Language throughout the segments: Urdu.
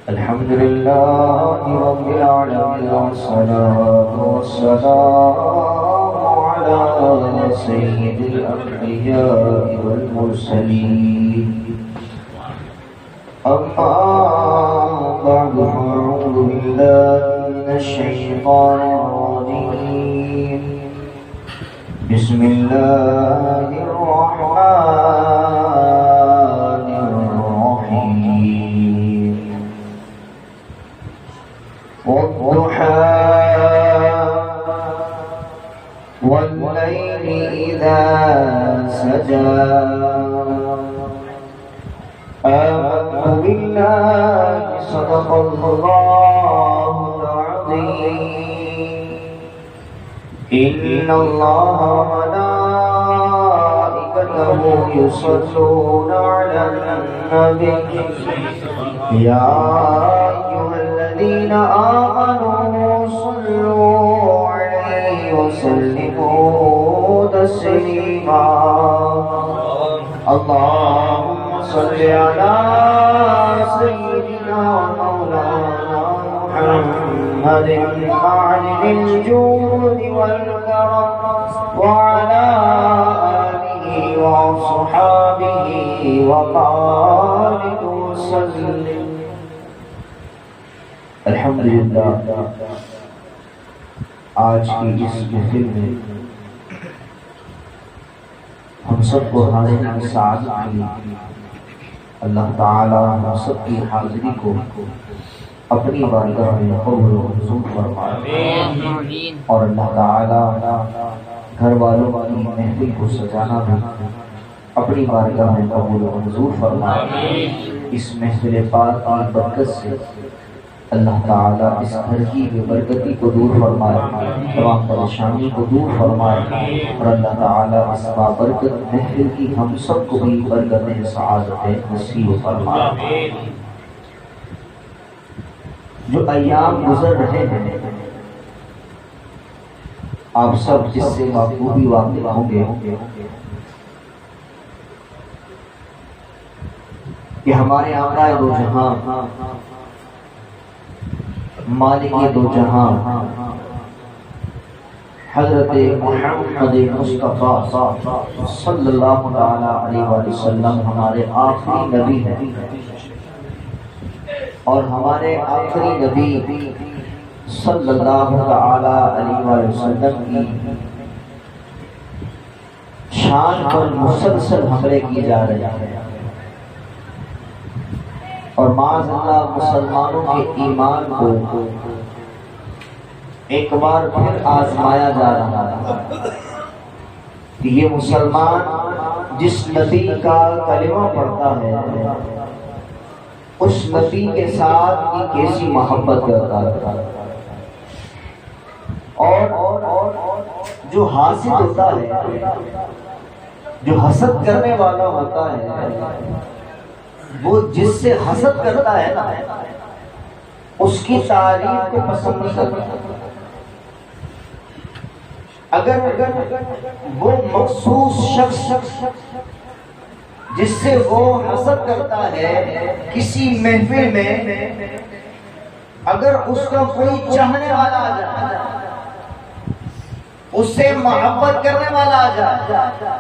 الحمد لله رب العالمين والصلاة والسلام على سيد الأنبياء والمرسلين أما بعد فأعوذ بالله من الشيطان الرجيم بسم الله الرحمن الرحيم والضحى والليل إذا سجى آمنت بالله صدق الله العظيم إن الله وملائكته يصلون على النبي يا أيها الذين آمنوا صلوا عليه وسلموا تسليما اللهم صل على سيدنا ومولانا محمد معدن الجود والكرم وعلى آله وصحابه وبارك وسلم. الحمدللہ آج کی اس محفل میں ہم سب کو حاضر کی سعادت ملی. اللہ تعالی ہم سب کی حاضری کو اپنی بارگاہ میں قبول و منظور فرمائے اور اللہ تعالی گھر والوں کی محفل کو سجانا بھی اپنی بارگاہ میں قبول و منظور فرمائے. اس محفل پاک کی برکت سے اللہ تعالیٰ اس گھر کی بے برکتی کو دور فرمائے، تمام پریشانی کو دور فرمائے اور اللہ تعالیٰ اس بابرکت محفل کی ہم سب کو بھی برکت سعادت نصیب فرمائے. جو ایام گزر رہے ہیں آپ سب جس سے بخوبی واقف ہوں گے کہ ہمارے آقا دو جہاں مالک دو جہاں حضرت محمد مصطفیٰ صلی اللہ علیہ وسلم ہمارے آخری نبی ہیں اور ہمارے آخری نبی صلی اللہ علیہ وسلم کی شان پر مسلسل حملے کی جا رہے ہیں اور معاذ اللہ مسلمانوں کے ایمان کو ایک بار پھر آزمایا جا رہا ہے کہ یہ مسلمان جس نبی کا کلمہ پڑھتا ہے اس نبی کے ساتھ کی کیسی محبت کرتا ہے اور جو حاسد ہوتا ہے جو حسد کرنے والا ہوتا ہے وہ جس سے حسد کرتا ہے نا اس کی تعریف کو پسند نہیں کرتا. اگر وہ مخصوص شخص جس سے وہ حسد کرتا ہے کسی محفل میں اگر اس کا کوئی چاہنے والا آ جائے اس سے محبت کرنے والا آ جائے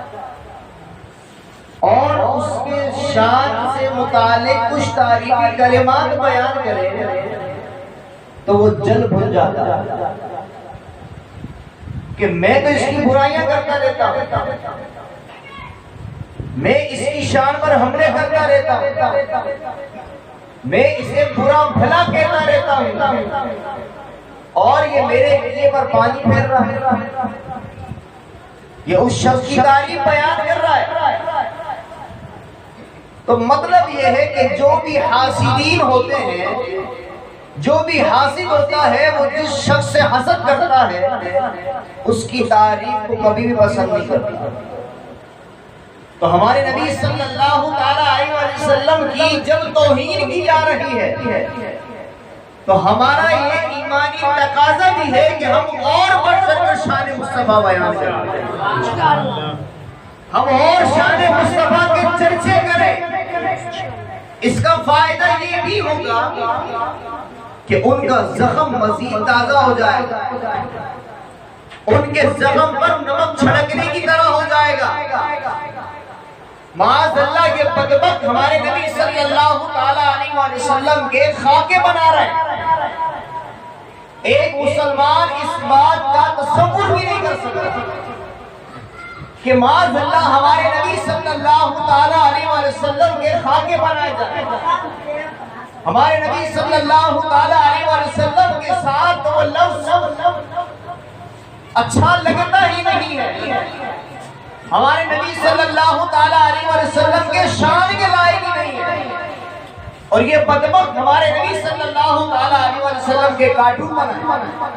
اور اس کے شان سے متعلق کچھ تاریخی کلمات بیان کرے تو وہ جل بھول جاتا ہے کہ میں تو اس کی برائیاں کرتا رہتا ہوں، میں اس کی شان پر حملے کرتا رہتا ہوں، میں اسے برا بھلا کہتا رہتا ہوں اور یہ میرے گلے پر پانی پھیر رہا ہے، یہ اس شخص کی تعریف بیان کر رہا ہے. تو مطلب یہ ہے کہ جو بھی حاسدین ہوتے ہیں جو بھی حاسد ہوتا ہے وہ جس شخص سے حسد کرتا ہے اس کی تعریف کو کبھی بھی پسند نہیں کرتا. تو ہمارے نبی صلی اللہ علیہ وسلم کی جب توہین کی جا رہی ہے تو ہمارا یہ ایمانی تقاضا بھی ہے کہ ہم اور بڑھ کر شان مصطفیٰ بیان کریں، ہم اور شان مصطفیٰ کے چرچے کریں. اس کا فائدہ یہ بھی ہوگا کہ ان کا زخم مزید تازہ ہو جائے گا، ان کے زخم پر نمک چھڑکنے کی طرح ہو جائے گا۔ معاذ اللہ یہ بدبخت ہمارے نبی صلی اللہ تعالی علیہ وسلم کے خاکے بنا رہے ہیں۔ ایک مسلمان اس بات کا تصور بھی نہیں کر سکتا کہ معاذ اللہ ہمارے نبی صلی اللہ تعالی علیہ وسلم کے خاکے بنائے جائیں۔ ہمارے نبی صلی اللہ تعالی علیہ وسلم کے ساتھ وہ لفظ اچھا لگتا ہی نہیں ہے، ہمارے نبی صلی اللہ تعالی علیہ وسلم کے شان کے لائق ہی نہیں ہے، اور یہ بدبخت ہمارے نبی صلی اللہ تعالی علیہ وسلم کے کارٹون بنائے۔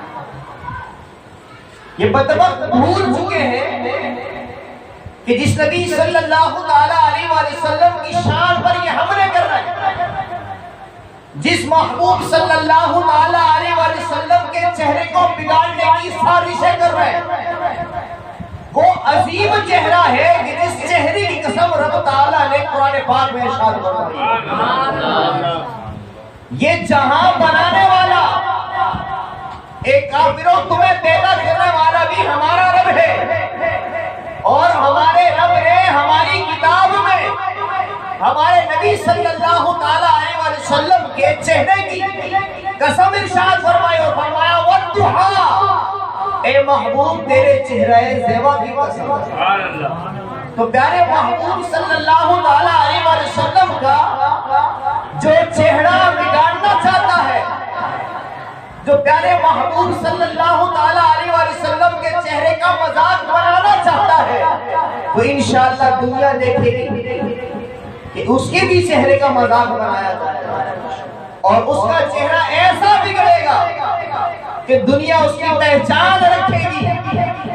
یہ بدبخت بھول چکے ہیں کہ جس نبی صلی اللہ تعالی علیہ وسلم کی شان پر یہ حملے کر رہے ہیں، جس محبوب صلی اللہ تعالی علیہ وسلم کے چہرے کو بگاڑنے کی سازشیں کر رہے ہیں، وہ عظیم چہرہ ہے کہ جس چہرے کی قسم رب تعالیٰ نے قرآن پاک میں ارشاد فرمائی۔ یہ جہاں بنانے والا، ایک کافروں تمہیں پیدا کرنے والا بھی ہمارا رب ہے، اور ہمارے رب نے ہماری کتاب میں ہمارے نبی صلی اللہ تعالی علیہ وسلم کے چہرے کی قسم ارشاد فرمائی اور فرمایا والضحیٰ، اے محبوب تیرے چہرہ زیبا کی قسم۔ تو پیارے محبوب صلی اللہ تعالی علیہ وسلم کا جو چہرہ بگاڑنا چاہتا ہے، جو پیارے محبوب صلی اللہ تعالی علیہ وسلم کے چہرے کا مذاق بنانا چاہتا ہے، وہ انشاءاللہ دنیا دیکھے گی کہ اس کے بھی چہرے کا مذاق بنایا جائے گا، اور اس کا چہرہ ایسا بگڑے گا کہ دنیا اس کی پہچان رکھے گی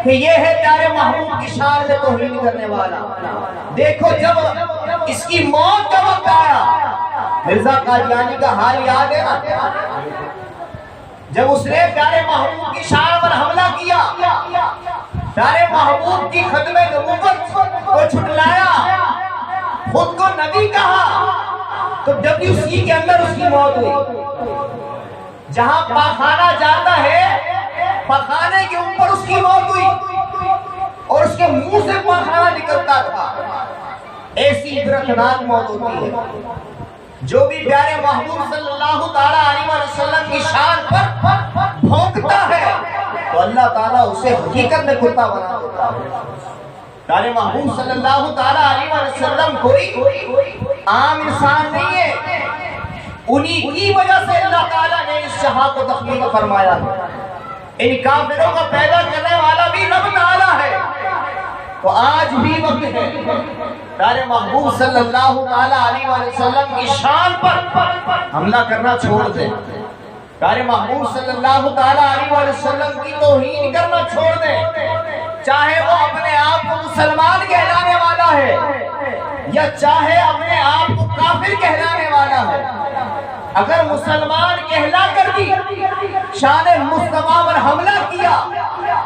کہ یہ ہے پیارے محبوب کی شان میں توہین کرنے والا۔ دیکھو جب اس کی موت کا وقت آیا، مرزا قادیانی کا حال یاد ہے نا، جب اس نے پیارے محبوب کی شان پر حملہ کیا، پیارے محبوب کی ختم نبوت کو چھٹلایا، خود کو نبی کہا، تو WC کے اندر اس کی موت ہوئی۔ جہاں پاخانہ جاتا ہے، پاخانے کے اوپر اس کی موت ہوئی، اور اس کے منہ سے پاخانہ نکلتا تھا۔ ایسی عبرتناک موت ہوتی ہے۔ جو بھی پیارے محبوب صلی اللہ تعالی علیہ وسلم کی شان پر بھونکتا ہے تو اللہ تعالیٰ اسے حقیقت میں کتا بنا دیتا ہے۔ پیارے محبوب صلی اللہ تعالی علیہ وسلم کوئی عام انسان نہیں ہے، انہی کی وجہ سے اللہ تعالیٰ نے اس جہاں کو تخلیق فرمایا۔ ان کافروں کو پیدا کرنے والا بھی رب تعالیٰ ہے۔ تو آج بھی وقت ہے پیارے محبوب صلی اللہ تعالی علیہ وسلم کی شان پر حملہ کرنا چھوڑ دیں، پیارے محبوب صلی اللہ تعالی علیہ وسلم کی توہین کرنا چھوڑ دیں، چاہے وہ اپنے آپ کو مسلمان کہلانے والا ہے یا چاہے اپنے آپ کو کافر کہلانے والا ہے۔ اگر مسلمان کہلا کر بھی شان مصطفیٰ پر حملہ کیا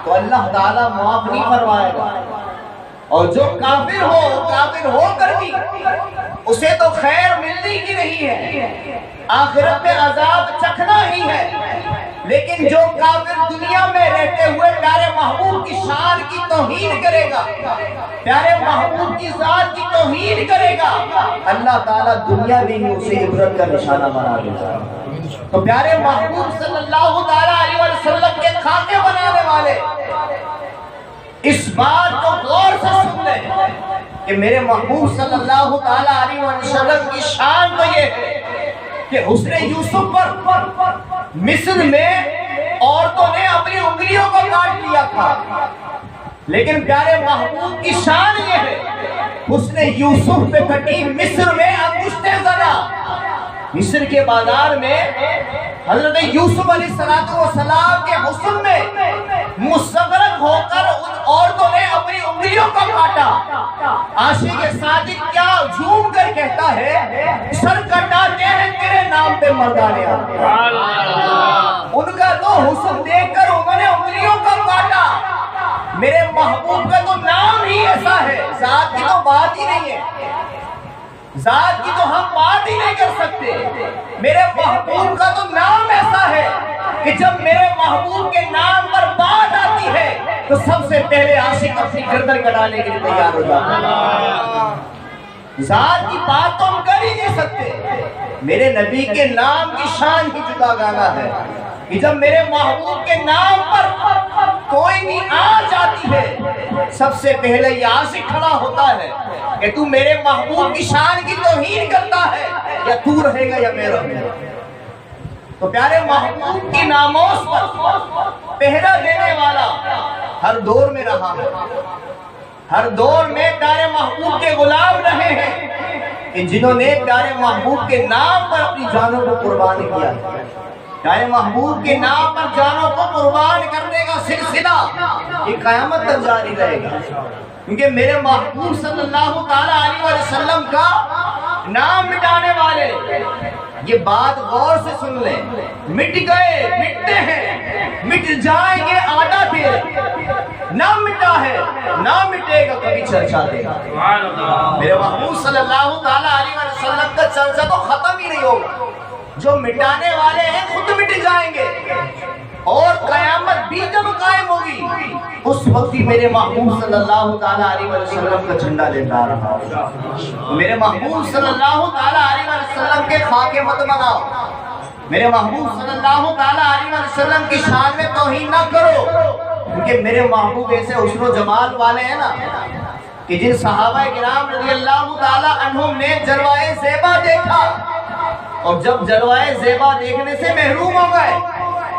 تو اللہ تعالیٰ معاف نہیں فرمائے گا، اور جو کافر ہو کر بھی اسے تو خیر ملنی ہی نہیں ہے، آخرت میں عذاب چکھنا ہی ہے۔ لیکن جو کافر دنیا میں رہتے ہوئے پیارے محبوب کی شان کی توہین کرے گا، پیارے محبوب کی ذات کی توہین کرے گا، اللہ تعالیٰ دنیا میں ہی اسے عبرت کا نشانہ بنا دیتا ہے۔ تو پیارے محبوب صلی اللہ تعالی علیہ وسلم کے خاکے بنانے والے اس بات کو غور سے سن لیں کہ میرے محبوب صلی اللہ تعالی علیہ وسلم کی شان تو یہ ہے کہ حسن یوسف پر مصر میں عورتوں نے اپنی انگلیوں کو کاٹ لیا تھا، لیکن پیارے محبوب کی شان یہ ہے حسن یوسف پہ کٹی مصر میں انگشتیں زنا۔ مصر کے بازار میں حضرت یوسف علیہ السلام کے حسن میں مستغرق ہو کر ان عورتوں نے اپنی انگلیوں کو کاٹا۔ عاشق ساجد کیا جھوم کر کہتا ہے، سر کٹاتے ہیں تیرے نام پہ مردانے آتے ہیں۔ ان کا تو حسن دیکھ کر انہوں نے انگلیوں کو کاٹا۔ میرے محبوب کا تو نام ہی ایسا ہے، ذات کی تو بات ہی نہیں ہے۔ ذات کی تو ہم بات ہی نہیں کر سکتے، میرے محبوب کا تو نام ایسا ہے کہ جب میرے محبوب کے نام پر بات آتی ہے تو سب سے پہلے عاشق اپنی گردن کٹانے کے لیے تیار ہو جاتا ہے۔ ذات کی بات تو ہم کر ہی نہیں سکتے، میرے نبی کے نام کی شان کی جدا گانا ہے کہ جب میرے محبوب کے نام پر کوئی بھی آ جاتی ہے سب سے پہلے یہ عاشق کھڑا ہوتا ہے کہ تو میرے محبوب کی شان کی توہین کرتا ہے یا تو رہے گا یا میں رہوں گا۔ تو پیارے محبوب کی ناموس پر پہرا دینے والا ہر دور میں رہا ہے، ہر دور میں پیارے محبوب کے غلام رہے ہیں کہ جنہوں نے پیارے محبوب کے نام پر اپنی جانوں کو قربان کیا ہے۔ پیارے محبوب کے نام پر جانوں کو قربان کرنے کا سلسلہ یہ قیامت تک جاری رہے گا، کیونکہ میرے محبوب صلی اللہ تعالیٰ علیہ وسلم کا نام مٹانے والے یہ بات غور سے سن لیں، مٹ گئے مٹتے ہیں، مٹ جائیں گے آدھا تیرے، نہ مٹا ہے نہ مٹے گا کبھی چرچا دے گا۔ میرے محبوب صلی اللہ تعالیٰ علیہ وسلم کا چرچا تو ختم ہی نہیں ہوگا، جو مٹانے والے ہیں خود مٹ جائیں گے، اور قیامت بھی جب قائم ہوگی اس وقت ہی میرے محبوب صلی اللہ تعالیٰ علیہ وسلم کا جھنڈا لیتا رہا ہوگا۔ میرے محبوب صلی اللہ تعالیٰ علیہ وسلم کے خاکے مت مناؤ، میرے محبوب صلی اللہ تعالیٰ علیہ وسلم کی شان میں توہین نہ کرو، کیونکہ میرے محبوب ایسے حسن و جمال والے ہیں نا کہ جن صحابہ کرام رضی اللہ تعالیٰ عنہم نے جلوائے زیبا دیکھا اور جب جلوائے زیبا دیکھنے سے محروم ہو گئے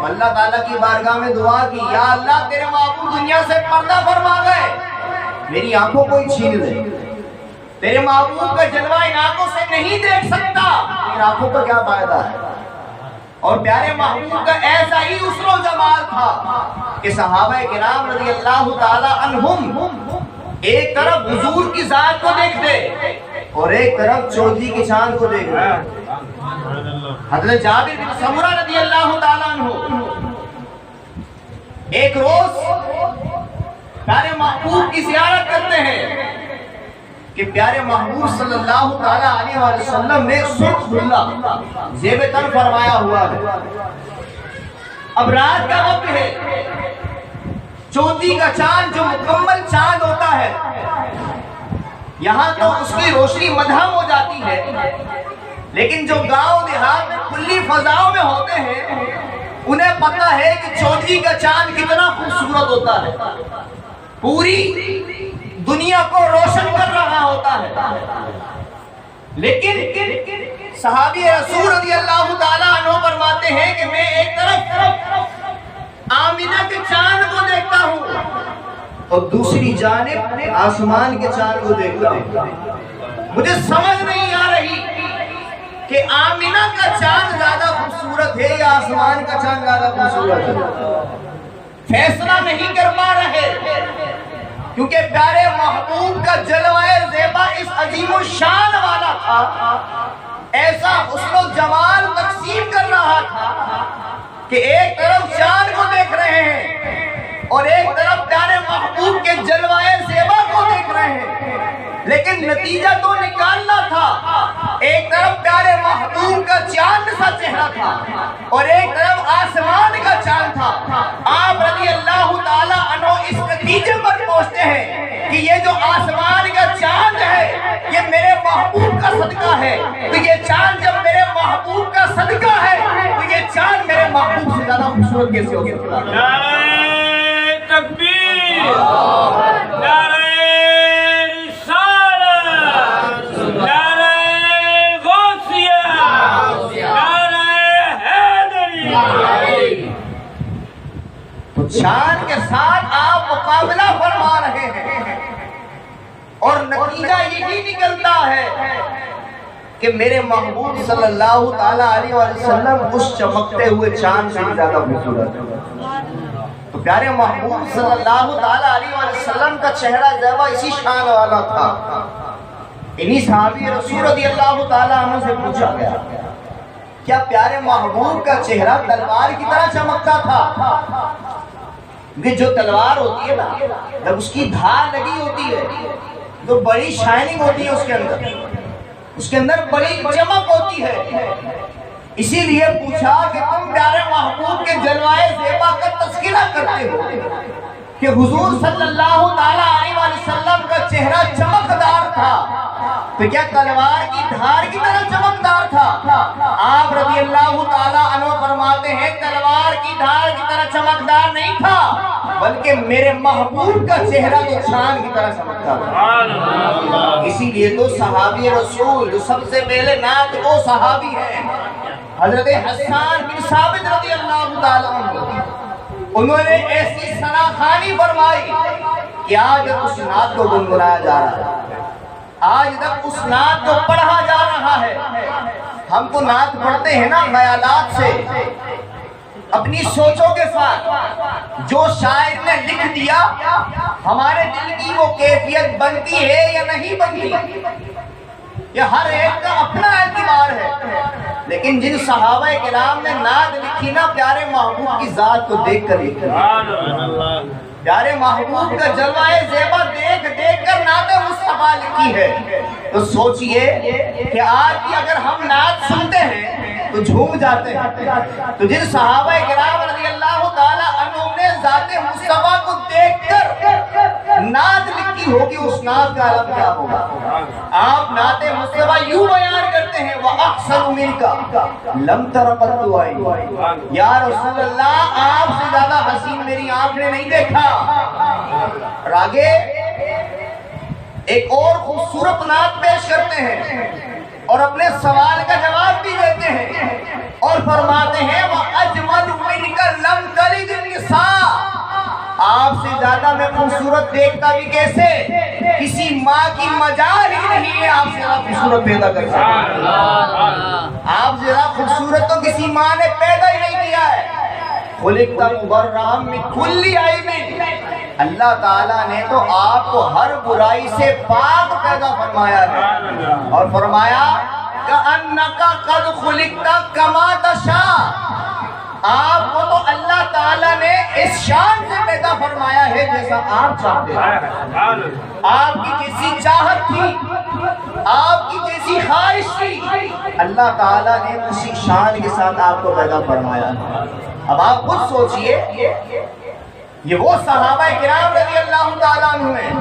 اللہ تعالیٰ کی بارگاہ میں دعا کی، یا اللہ تیرے محبوب دنیا سے پردہ فرما گئے، میری آنکھوں کو ہی چھین لے، تیرے محبوب کا جلوہ ان آنکھوں سے نہیں دیکھ سکتا، ان آنکھوں کا کیا فائدہ ہے۔ اور پیارے محبوب کا ایسا ہی حسن و جمال تھا کہ صحابہ کرام رضی اللہ تعالیٰ عنہم ایک طرف حضور کی ذات کو دیکھتے اور ایک طرف چودھری کی چاند کو دیکھتے۔ حضرت جابر بن سمرہ رضی اللہ تعالیٰ عنہ ایک روز پیارے محبوب کی زیارت کرتے ہیں کہ پیارے محبوب صلی اللہ تعالیٰ علیہ وسلم نے سرخ اللہ زیب تن فرمایا ہوا ہے، اب رات کا وقت ہے، چودھری کا چاند جو مکمل چاند ہوتا ہے یہاں تو اس کی روشنی مدھم ہو جاتی ہے، لیکن جو گاؤں دیہات میں کھلی فضاؤں میں ہوتے ہیں انہیں پتہ ہے کہ چودھری کا چاند کتنا خوبصورت ہوتا ہے، پوری دنیا کو روشن کر رہا ہوتا ہے۔ لیکن صحابی رسول رضی اللہ تعالیٰ عنہ فرماتے ہیں کہ میں ایک طرف آمینہ کے چاند کو دیکھتا ہوں اور دوسری جانب آسمان کے چاند کو دیکھتا ہوں، مجھے سمجھ نہیں آ رہی کہ آمینہ کا چاند زیادہ خوبصورت ہے یا آسمان کا چاند زیادہ خوبصورت ہے، فیصلہ نہیں کر پا رہے، کیونکہ پیارے محبوب کا جلوہ زیبا اس عظیم الشان والا تھا، ایسا حسن و جمال تقسیم کر رہا تھا کہ ایک طرف چاند کو دیکھ رہے ہیں اور ایک طرف پیارے محبوب کے جلوہ زیبا کو دیکھ رہے ہیں، لیکن نتیجہ تو نکالنا تھا، ایک طرف پیارے محبوب کا چاند سا چہرہ تھا اور ایک طرف آسمان کا چاند تھا۔ آپ رضی اللہ تعالیٰ عنہ اس نتیجے پر پہنچتے ہیں کہ یہ جو آسمان کا چاند ہے یہ میرے محبوب کا صدقہ ہے، تو یہ چاند جب میرے محبوب کا صدقہ ہے تو یہ چاند میرے محبوب سے زیادہ خوبصورت کیسے ہو گیا؟ نعرہ تکبیر، نعرہ شان کے ساتھ آپ مقابلہ فرما رہے ہیں اور نتیجہ یہی نکلتا ہے کہ میرے محبوب صلی اللہ تعالیٰ علیہ وسلم اس چمکتے ہوئے چاند سے زیادہ خوبصورت ہے۔ تو پیارے محبوب صلی اللہ تعالیٰ علیہ وسلم کا چہرہ زیبا اسی شان والا تھا۔ انہی صحابی رسول رضی اللہ تعالیٰ عنہ سے پوچھا گیا کیا پیارے محبوب کا چہرہ تلوار کی طرح چمکتا تھا؟ کہ جو تلوار ہوتی ہے نا جب اس کی دھار لگی ہوتی ہے تو بڑی شائننگ ہوتی ہے اس کے اندر، اس کے اندر بڑی چمک ہوتی ہے. اسی لیے پوچھا کہ تم پیارے محبوب کے جلوائے زیبا کا تذکرہ کرتے ہو کہ حضور صلی اللہ تعالیٰ علیہ وسلم کا چہرہ چمکدار تھا، تو کیا تلوار کی دھار کی طرح چمکدار تھا؟ آپ رضی اللہ تعالیٰ عنہ فرماتے ہیں تلوار کی دھار کی طرح چمکدار نہیں تھا، بلکہ میرے محبوب کا چہرہ تو چاند کی طرح چمکدار تھا. اسی لیے تو صحابی رسول جو سب سے پہلے نعت وہ صحابی ہیں حضرت حسان بن ثابت رضی اللہ تعالیٰ عنہ. انہوں نے ایسی ثناخوانی فرمائی کہ آج تک اس نعت کو گنگنایا جا رہا ہے، آج تک اس نعت کو پڑھا جا رہا ہے. ہم تو نعت پڑھتے ہیں نا خیالات سے، اپنی سوچوں کے ساتھ. جو شاعر نے لکھ دیا ہمارے دل کی وہ کیفیت بنتی ہے یا نہیں بنتی، یہ ہر ایک کا اپنا اعتبار ہے. لیکن جن صحابہ کرام نے نعت لکھی نا پیارے محبوب کی ذات کو دیکھ کر لکھی، پیارے محبوب کا جلوہ زیبا دیکھ دیکھ کر نعت مصطفیٰ لکھی ہے. تو سوچئے کہ آج بھی اگر ہم نعت سنتے ہیں تو جھوم جاتے ہیں. تو جن صحابہ کرام رضی اللہ تعالیٰ عنہ نے ذات مصطفیٰ کو دیکھ کر نعت لکھی ہوگی، اس نعت کا عالم کیا ہوگا؟ آپ نعت مصطفیٰ یوں بیان کرتے ہیں وَأَحْسَنُ مِنْكَ لَمْ تَرَ قَطُّ عَيْنِي، یا رسول اللہ آپ سے زیادہ حسین میری آنکھ نے نہیں دیکھا. اور آگے ایک اور خوبصورت نعت پیش کرتے ہیں اور اپنے سوال کا جواب بھی دیتے ہیں اور فرماتے ہیں وَأَجْمَلُ مِنْكَ لَمْ تَلِدِ النِّسَاءُ، آپ سے زیادہ میں خوبصورت دیکھتا بھی کیسے؟ کسی ماں کی مجال ہی نہیں ہے آپ سے زیادہ خوبصورت پیدا کر سکتے. آپ سے زیادہ خوبصورت تو کسی ماں نے پیدا ہی نہیں کیا ہے. خلقت مبرأ من کل عیب، اللہ تعالیٰ نے تو آپ کو ہر برائی سے پاک پیدا فرمایا ہے اور فرمایا کأنک قد خلقت کما تشاء، آپ کو تو اللہ تعالیٰ نے اس شان سے پیدا فرمایا ہے جیسا آپ چاہتے ہیں. آپ کی جیسی چاہت تھی، آپ کی جیسی خواہش تھی، اللہ تعالیٰ نے اسی شان کے ساتھ آپ کو پیدا فرمایا ہے. اب آپ خود سوچئے یہ وہ صحابہ کرام رضی اللہ تعالیٰ عنہ ہیں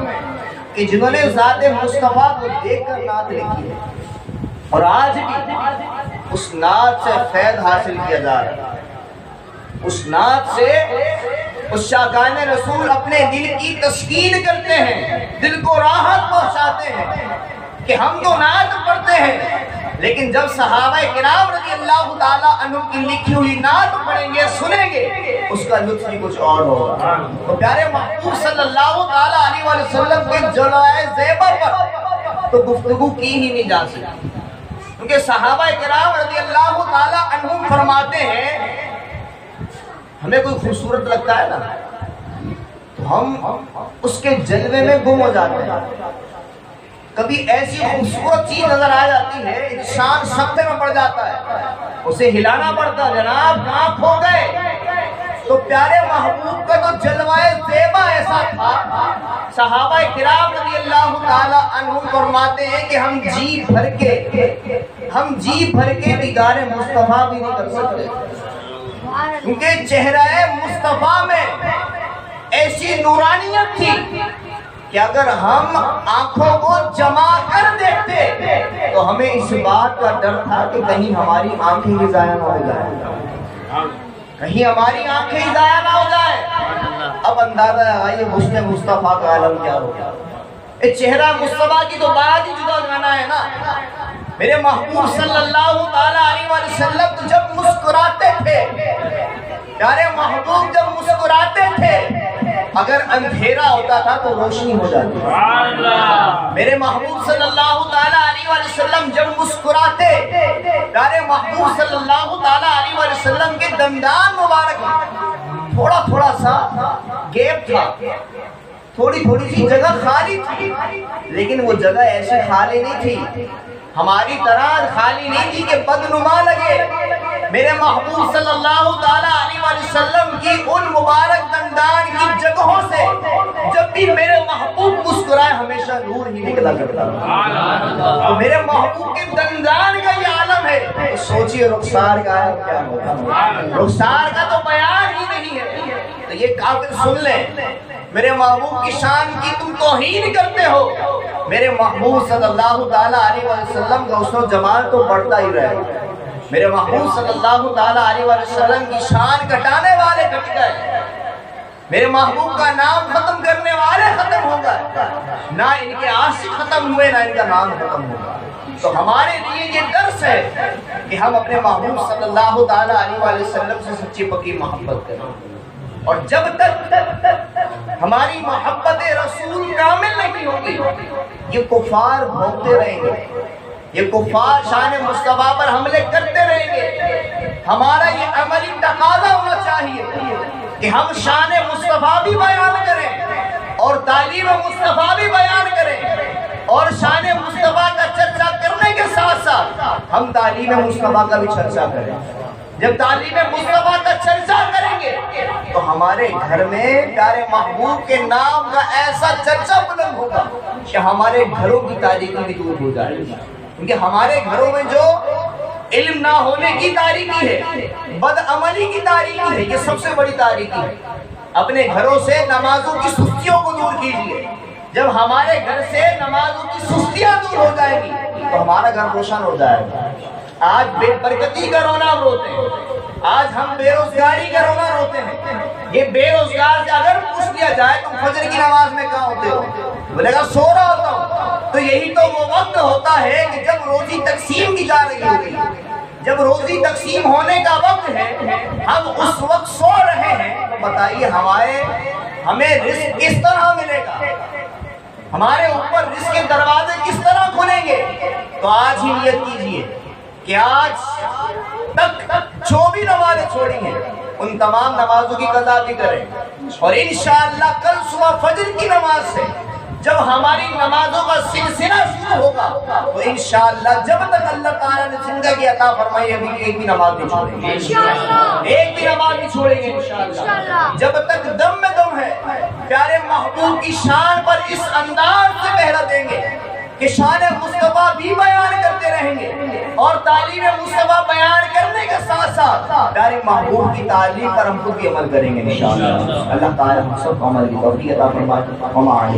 کہ جنہوں نے ذات مصطفیٰ کو دیکھ کر نعت لکھی ہے اور آج بھی اس نعت سے فیض حاصل کیا جا رہا ہے. اس نعت سے اس شاگان رسول اپنے دل کی تسکین کرتے ہیں، دل کو راحت پہنچاتے ہیں کہ ہم تو نعت پڑھتے ہیں، لیکن جب صحابہ کرام رضی اللہ تعالیٰ عنہ کی لکھی ہوئی نعت پڑھیں گے سنیں گے اس کا لطف ہی کچھ اور ہوگا. تو پیارے محبوب صلی اللہ تعالیٰ علیہ وسلم کے جلوہ زیبا پر تو گفتگو کی ہی نہیں جا سکتی، کیونکہ صحابہ کرام رضی اللہ تعالیٰ عنہ فرماتے ہیں ہمیں کوئی خوبصورت لگتا ہے نا تو ہم اس کے جلوے میں گم ہو جاتے ہیں. کبھی ایسی خوبصورت چیز نظر آ جاتی ہے انسان صدمے میں پڑ جاتا ہے، اسے ہلانا پڑتا ہے جناب کہاں کھو گئے. تو پیارے محبوب کا تو جلوہ زیبا ایسا تھا، صحابہ کرام رضی اللہ تعالی عنہ فرماتے ہیں کہ ہم جی بھر کے دیدار مصطفیٰ بھی نہیں کر سکتے، کیونکہ چہرہ مصطفیٰ میں ایسی نورانیت تھی کہ اگر ہم آنکھوں کو جما کر دیکھتے تو ہمیں اس بات کا ڈر تھا کہ کہیں ہماری آنکھیں ہی ضائع نہ ہو جائیں، کہیں ہماری آنکھیں ہی ضائع نہ ہو جائیں. اب اندازہ ہے یہ حسن مصطفیٰ کا عالم کیا ہوگا. یہ چہرہ مصطفیٰ کی تو بات ہی جدا گانا ہے نا. میرے محبوب صلی اللہ تعالیٰ علیہ وسلم جب مسکراتے تھے، پیارے محبوب جب مسکراتے تھے اگر اندھیرا ہوتا تھا تو روشنی ہو جاتی. میرے محبوب صلی اللہ تعالیٰ علیہ وسلم جب مسکراتے، پیارے محبوب صلی اللہ تعالیٰ علیہ وسلم کے دندان مبارک تھوڑا تھوڑا سا گیپ تھا، تھوڑی تھوڑی سی جگہ خالی تھی، لیکن وہ جگہ ایسی خالی نہیں تھی، ہماری طرح خالی نہیں تھی کہ بدنما لگے. میرے محبوب صلی اللہ تعالیٰ علیہ وسلم کی ان مبارک دندان کی جگہوں سے جب بھی میرے محبوب مسکرائے ہمیشہ ہمیشہ نور ہی نکلا کرتا تھا۔ تو میرے محبوب کے دندان کا یہ عالم ہے، تو سوچئے رخسار کا عالم کیا ہوگا؟ رخسار کا تو بیان ہی نہیں ہے۔ تو یہ کافر سن لیں، میرے محبوب کی شان کی تم توہین کرتے ہو، میرے محبوب صلی اللہ تعالیٰ علیہ وسلم کا حسن و جمال تو بڑھتا ہی رہے گا۔ میرے محبوب صلی اللہ تعالیٰ علیہ وسلم کی شان گھٹانے والے گھٹ گئے، میرے محبوب کا نام ختم کرنے والے ختم ہو گئے، نہ ان کے عاشق ختم ہوئے نہ ان کا نام ختم ہوا۔ تو ہمارے لیے یہ درس ہے کہ ہم اپنے محبوب صلی اللہ تعالیٰ علیہ وسلم سے سچی پکی محبت کریں، اور جب تک ہماری محبت رسول کامل نہیں ہوگی یہ کفار بھونکتے رہیں گے، یہ کفار شان مصطفیٰ پر حملے کرتے رہیں گے۔ ہمارا یہ عملی تقاضا ہونا چاہیے کہ ہم شان مصطفیٰ بھی بیان کریں اور تعلیم مصطفیٰ بھی بیان کریں، اور شان مصطفیٰ کا چرچا کرنے کے ساتھ ساتھ ہم تعلیم مصطفیٰ کا بھی چرچا کریں۔ جب تعلیم مصطفیٰ کا چرچا کریں گے تو ہمارے گھر میں پیارے محبوب کے نام کا ایسا چرچا بلند ہوگا کہ ہمارے گھروں کی تاریکی بھی دور ہو جائے گی، کیونکہ ہمارے گھروں میں جو علم نہ ہونے کی تاریکی ہے، بد عملی کی تاریکی ہے، یہ سب سے بڑی تاریکی ہے۔ اپنے گھروں سے نمازوں کی سستیوں کو دور کیجیے۔ جب ہمارے گھر سے نمازوں کی سستیاں دور ہو جائیں گی تو ہمارا گھر روشن ہو جائے گا۔ آج بے برکتی کا رونا روتے ہیں، آج ہم بے روزگاری کا رونا روتے ہیں۔ یہ بے روزگار سے اگر پوچھ لیا جائے تم فجر کی نماز میں کہاں ہوتے ہو، بولے گا سو رہا ہوتا ہوں۔ تو یہی تو وہ وقت ہوتا ہے کہ جب روزی تقسیم کی جا رہی ہوگی، جب روزی تقسیم ہونے کا وقت ہے، ہم اس وقت سو رہے ہیں۔ تو بتائیے ہمیں رزق کس طرح ملے گا، ہمارے اوپر رزق کے دروازے کس طرح کھلیں گے؟ تو آج ہی نیت کیجئے کہ آج تک جو بھی نمازیں چھوڑی ہیں ان تمام نمازوں کی قضا بھی کریں، اور انشاءاللہ کل صبح فجر کی نماز سے جب ہماری نمازوں کا سلسلہ شروع ہوگا تو انشاءاللہ جب تک اللہ تعالیٰ نے زندگی عطا فرمائی ابھی ایک بھی نماز نہیں چھوڑیں گے، ایک بھی نماز نہیں چھوڑیں گے انشاءاللہ۔ جب تک دم میں دم ہے پیارے محبوب کی شان پر اس انداز سے پہرا دیں گے کہ شان مصطفیٰ بھی بیان کرتے رہیں گے، اور تعلیم مصطفیٰ بیان کرنے کے ساتھ ساتھ پیارے محبوب کی تعلیم پر ہم خود بھی عمل کریں گے انشاءاللہ۔ اللہ تعالیٰ ہم سب کو عمل کی توفیق عطا فرمائے۔